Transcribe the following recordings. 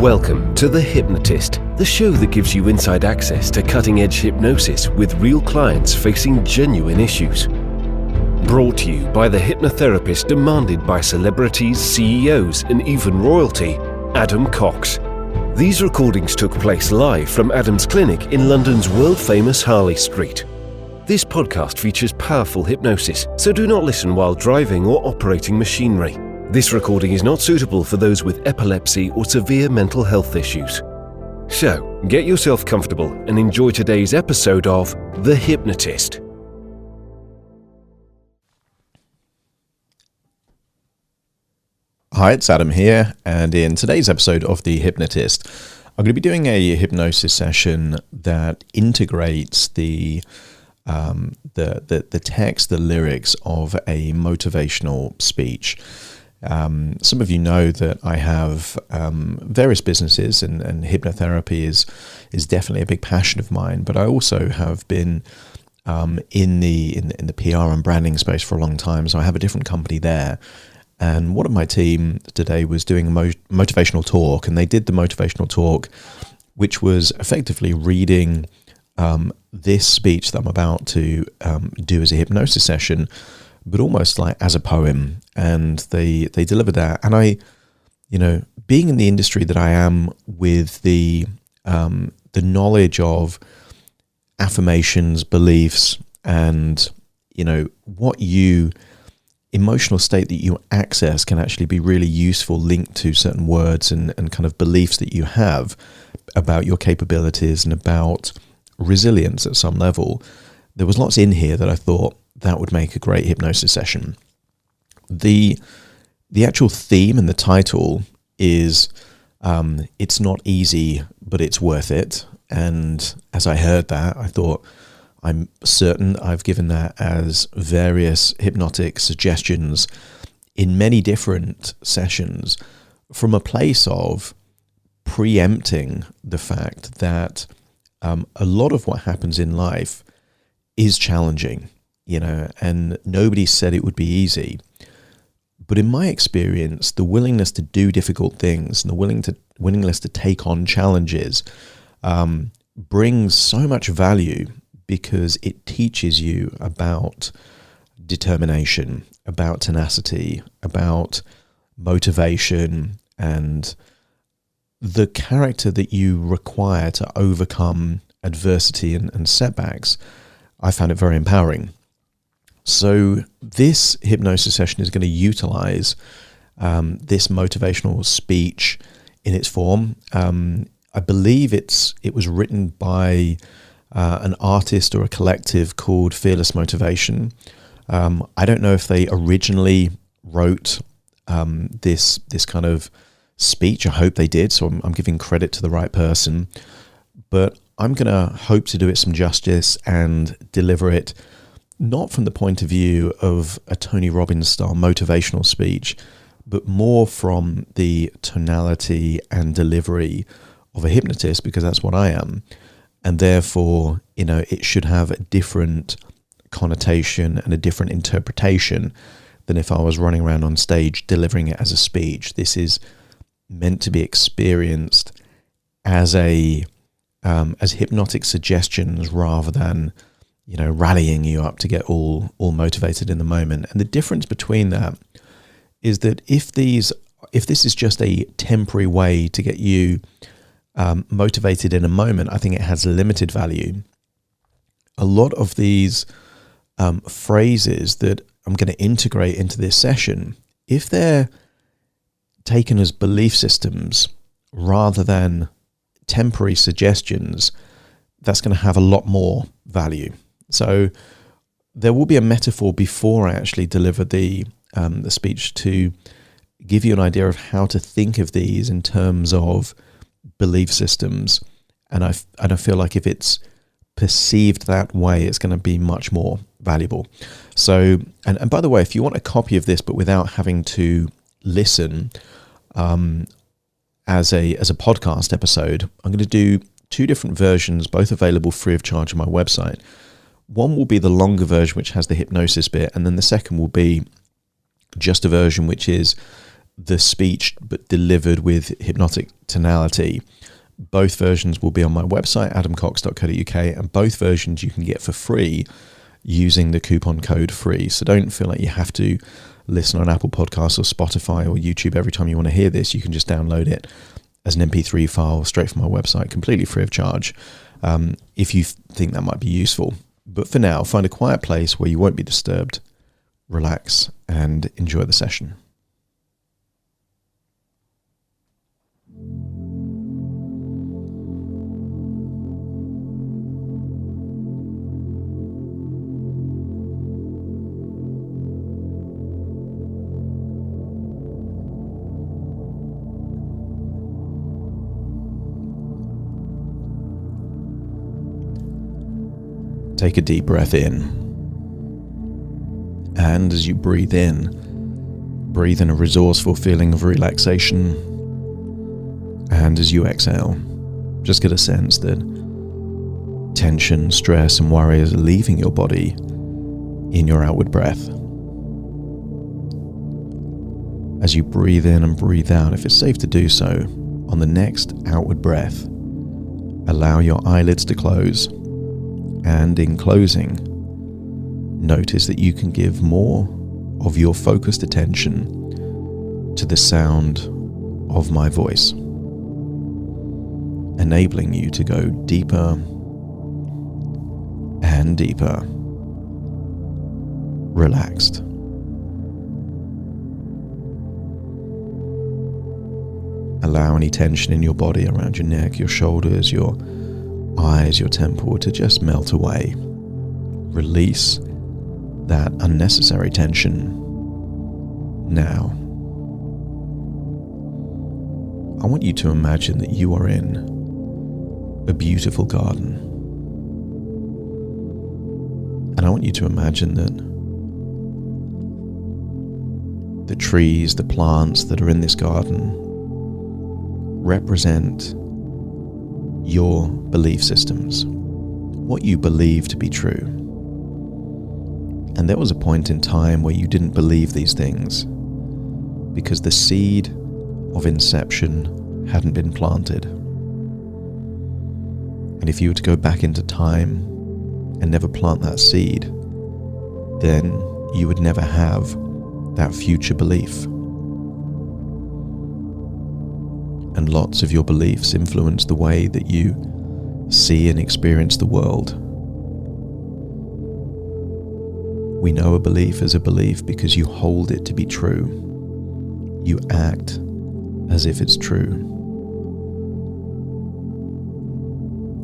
Welcome to The Hypnotist, the show that gives you inside access to cutting-edge hypnosis with real clients facing genuine issues. Brought to you by the hypnotherapist demanded by celebrities, CEOs, and even royalty, Adam Cox. These recordings took place live from Adam's clinic in London's world-famous Harley Street. This podcast features powerful hypnosis, so do not listen while driving or operating machinery. This recording is not suitable for those with epilepsy or severe mental health issues. So, get yourself comfortable and enjoy today's episode of The Hypnotist. Hi, it's Adam here, and in today's episode of The Hypnotist, I'm going to be doing a hypnosis session that integrates the text, the lyrics of a motivational speech. Some of you know that I have various businesses, and hypnotherapy is definitely a big passion of mine. But I also have been in the PR and branding space for a long time, so I have a different company there. And one of my team today was doing a motivational talk, and they did the motivational talk, which was effectively reading this speech that I'm about to do as a hypnosis session, but almost like as a poem. And they delivered that. And I, being in the industry that I am, with the knowledge of affirmations, beliefs, and what emotional state that you access can actually be really useful, linked to certain words and kind of beliefs that you have about your capabilities and about resilience at some level. There was lots in here that I thought that would make a great hypnosis session. The actual theme and the title is it's not easy, but it's worth it. And as I heard that, I thought, I'm certain I've given that as various hypnotic suggestions in many different sessions from a place of preempting the fact that a lot of what happens in life is challenging, and nobody said it would be easy. But in my experience, the willingness to do difficult things and the willingness to take on challenges brings so much value, because it teaches you about determination, about tenacity, about motivation, and the character that you require to overcome adversity and setbacks. I found it very empowering. So this hypnosis session is going to utilize this motivational speech in its form. I believe it was written by an artist or a collective called Fearless Motivation. I don't know if they originally wrote this kind of speech. I hope they did, so I'm giving credit to the right person. But I'm going to hope to do it some justice and deliver it not from the point of view of a Tony Robbins style motivational speech, but more from the tonality and delivery of a hypnotist, because that's what I am. And therefore, it should have a different connotation and a different interpretation than if I was running around on stage delivering it as a speech. This is meant to be experienced as hypnotic suggestions rather than, rallying you up to get all motivated in the moment. And the difference between that is that if this is just a temporary way to get you motivated in a moment, I think it has limited value. A lot of these phrases that I'm going to integrate into this session, if they're taken as belief systems rather than temporary suggestions, that's going to have a lot more value. So there will be a metaphor before I actually deliver the speech to give you an idea of how to think of these in terms of belief systems, and I feel like if it's perceived that way, it's going to be much more valuable. So, and by the way, if you want a copy of this but without having to listen as a podcast episode, I'm going to do two different versions, both available free of charge on my website. One will be the longer version, which has the hypnosis bit, and then the second will be just a version which is the speech but delivered with hypnotic tonality. Both versions will be on my website, adamcox.co.uk, and both versions you can get for free using the coupon code FREE. So don't feel like you have to listen on Apple Podcasts or Spotify or YouTube every time you want to hear this. You can just download it as an MP3 file straight from my website, completely free of charge, if you think that might be useful. But for now, find a quiet place where you won't be disturbed, relax, and enjoy the session. Take a deep breath in, and as you breathe in a resourceful feeling of relaxation, and as you exhale, just get a sense that tension, stress and worry is leaving your body in your outward breath. As you breathe in and breathe out, if it's safe to do so, on the next outward breath, allow your eyelids to close. And in closing, notice that you can give more of your focused attention to the sound of my voice, enabling you to go deeper and deeper, relaxed. Allow any tension in your body around your neck, your shoulders, your eyes, your temple to just melt away. Release that unnecessary tension now. I want you to imagine that you are in a beautiful garden. And I want you to imagine that the trees, the plants that are in this garden represent your belief systems, what you believe to be true. And there was a point in time where you didn't believe these things because the seed of inception hadn't been planted. And if you were to go back into time and never plant that seed, then you would never have that future belief. And lots of your beliefs influence the way that you see and experience the world. We know a belief is a belief because you hold it to be true. You act as if it's true.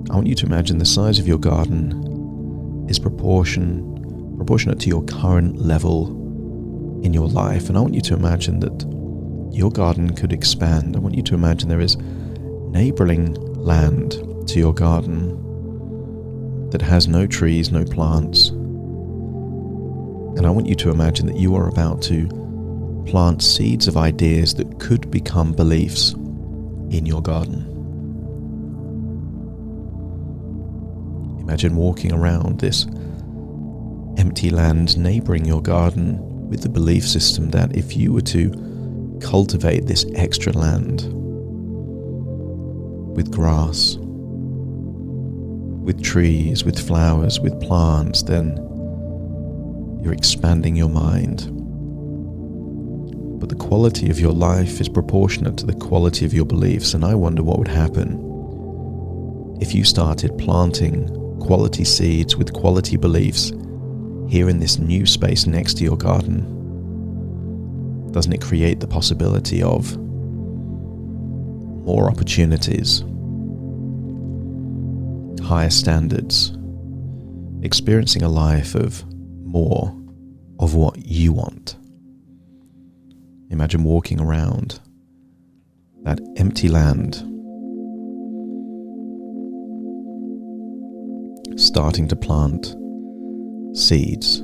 I want you to imagine the size of your garden is proportionate to your current level in your life. And I want you to imagine that your garden could expand. I want you to imagine there is neighboring land to your garden that has no trees, no plants. And I want you to imagine that you are about to plant seeds of ideas that could become beliefs in your garden. Imagine walking around this empty land neighboring your garden with the belief system that if you were to cultivate this extra land with grass, with trees, with flowers, with plants, then you're expanding your mind. But the quality of your life is proportionate to the quality of your beliefs, and I wonder what would happen if you started planting quality seeds with quality beliefs here in this new space next to your garden. Doesn't it create the possibility of more opportunities, higher standards, experiencing a life of more of what you want? Imagine walking around that empty land, starting to plant seeds.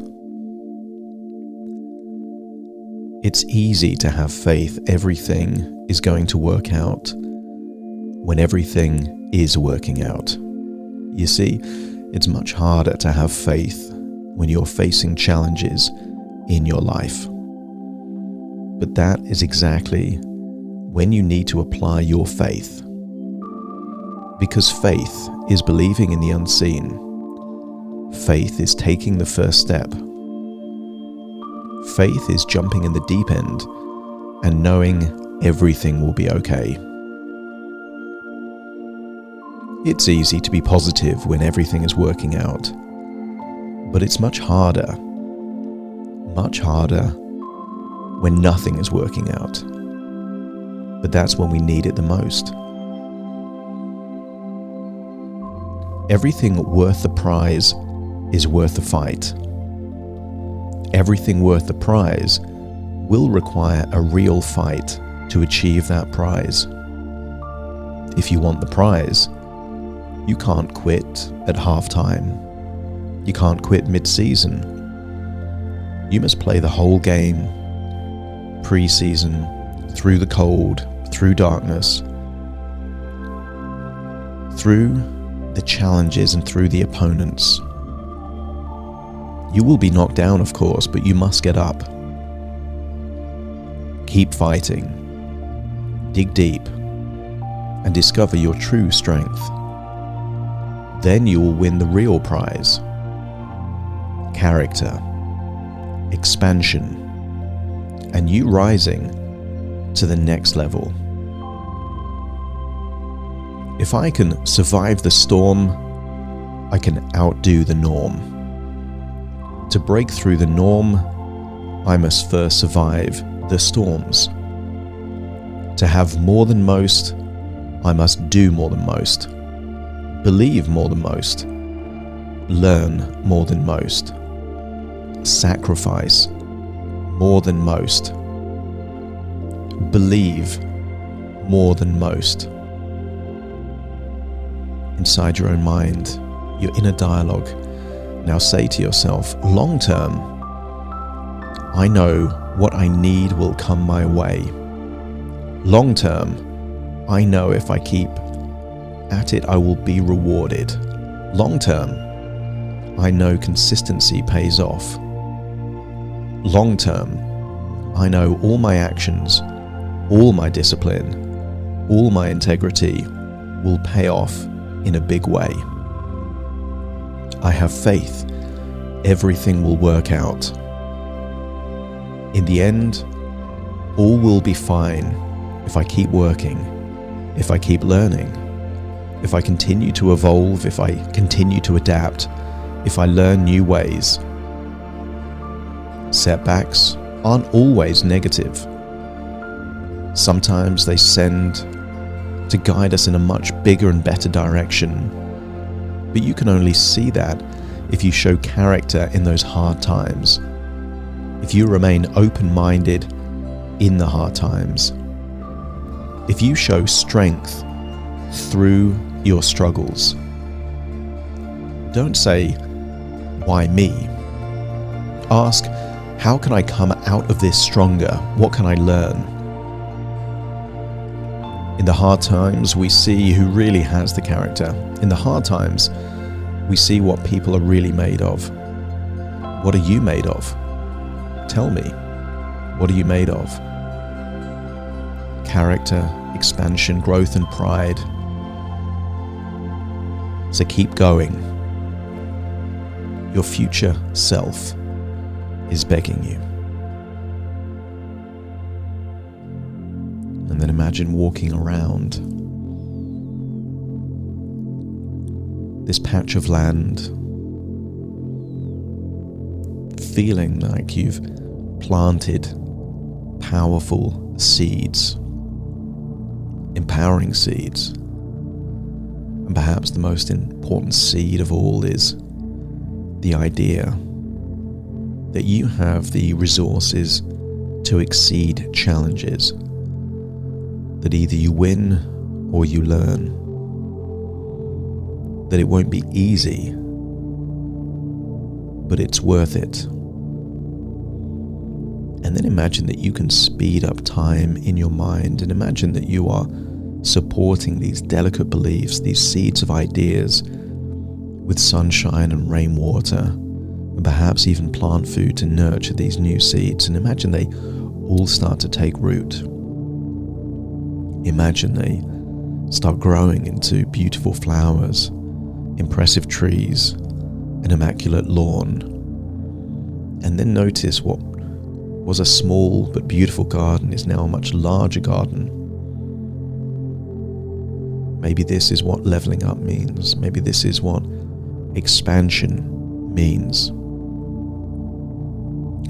It's easy to have faith everything is going to work out when everything is working out. You see, it's much harder to have faith when you're facing challenges in your life. But that is exactly when you need to apply your faith. Because faith is believing in the unseen. Faith is taking the first step. Faith is jumping in the deep end and knowing everything will be okay. It's easy to be positive when everything is working out, but it's much harder when nothing is working out. But that's when we need it the most. Everything worth the prize is worth the fight. Everything worth the prize will require a real fight to achieve that prize. If you want the prize, you can't quit at halftime. You can't quit mid-season. You must play the whole game, pre-season, through the cold, through darkness, through the challenges and through the opponents. You will be knocked down, of course, but you must get up. Keep fighting. Dig deep and discover your true strength. Then you will win the real prize. Character, expansion, and you rising to the next level. If I can survive the storm, I can outdo the norm. To break through the norm, I must first survive the storms. To have more than most, I must do more than most, believe more than most, learn more than most, sacrifice more than most, believe more than most. Inside your own mind, your inner dialogue, now say to yourself, long term, I know what I need will come my way. Long term, I know if I keep at it, I will be rewarded. Long term, I know consistency pays off. Long term, I know all my actions, all my discipline, all my integrity will pay off in a big way. I have faith everything will work out. In the end, all will be fine if I keep working, if I keep learning, if I continue to evolve, if I continue to adapt, if I learn new ways. Setbacks aren't always negative. Sometimes they send to guide us in a much bigger and better direction. But you can only see that if you show character in those hard times. If you remain open-minded in the hard times. If you show strength through your struggles. Don't say, why me? Ask, how can I come out of this stronger? What can I learn? In the hard times, we see who really has the character. In the hard times, we see what people are really made of. What are you made of? Tell me, what are you made of? Character, expansion, growth, and pride. So keep going. Your future self is begging you. And then imagine walking around this patch of land, feeling like you've planted powerful seeds, empowering seeds. And perhaps the most important seed of all is the idea that you have the resources to exceed challenges, that either you win or you learn, that it won't be easy, but it's worth it. And then imagine that you can speed up time in your mind, and imagine that you are supporting these delicate beliefs, these seeds of ideas with sunshine and rainwater, and perhaps even plant food to nurture these new seeds. And imagine they all start to take root. Imagine they start growing into beautiful flowers, impressive trees, an immaculate lawn. And then notice what was a small but beautiful garden is now a much larger garden. Maybe this is what leveling up means. Maybe this is what expansion means.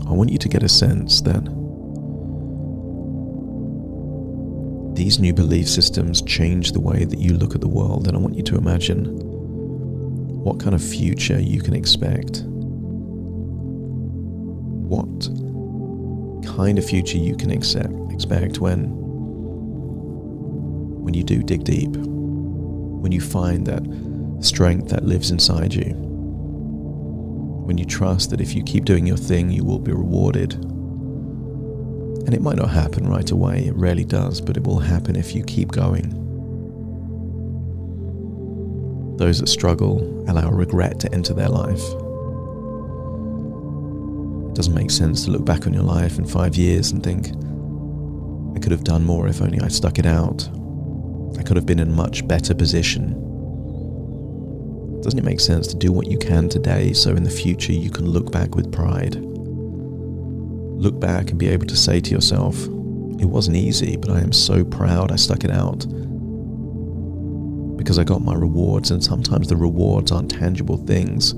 I want you to get a sense that these new belief systems change the way that you look at the world, and I want you to imagine what kind of future you can expect. What kind of future you can expect when you do dig deep, when you find that strength that lives inside you, when you trust that if you keep doing your thing, you will be rewarded. And it might not happen right away, it rarely does, but it will happen if you keep going. Those that struggle allow regret to enter their life. It doesn't make sense to look back on your life in 5 years and think, I could have done more if only I stuck it out. I could have been in a much better position. Doesn't it make sense to do what you can today so in the future you can look back with pride? Look back and be able to say to yourself, it wasn't easy, but I am so proud I stuck it out because I got my rewards. And sometimes the rewards aren't tangible things.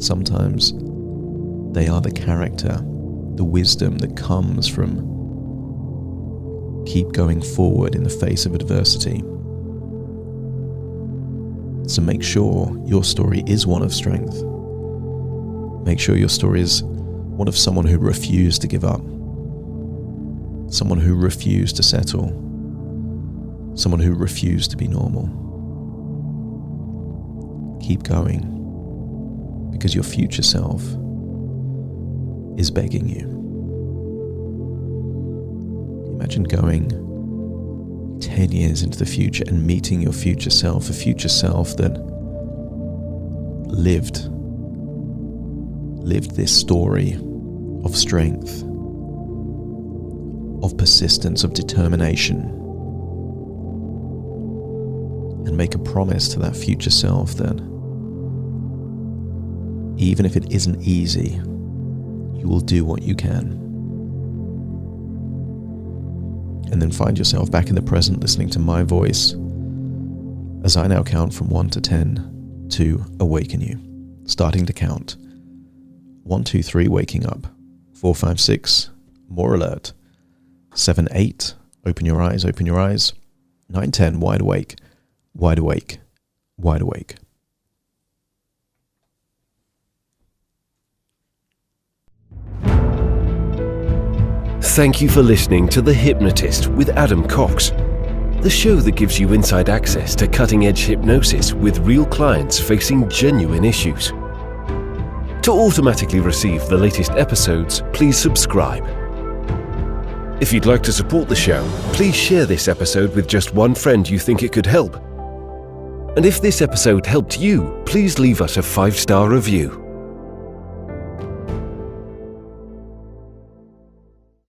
Sometimes they are the character, the wisdom that comes from keep going forward in the face of adversity. So make sure your story is one of strength. Make sure your story is one of someone who refused to give up, someone who refused to settle, someone who refused to be normal. Keep going, because your future self is begging you. Imagine going 10 years into the future and meeting your future self, a future self that lived this story of strength, of persistence, of determination, and make a promise to that future self that even if it isn't easy, you will do what you can. And then find yourself back in the present, listening to my voice as I now count from 1 to 10 to awaken you. Starting to count. 1, 2, 3, waking up. 4, 5, 6, more alert. 7, 8, open your eyes, open your eyes. 9, 10, wide awake, wide awake, wide awake. Thank you for listening to The Hypnotist with Adam Cox, the show that gives you inside access to cutting-edge hypnosis with real clients facing genuine issues. To automatically receive the latest episodes, please subscribe. If you'd like to support the show, please share this episode with just one friend you think it could help. And if this episode helped you, please leave us a 5-star review.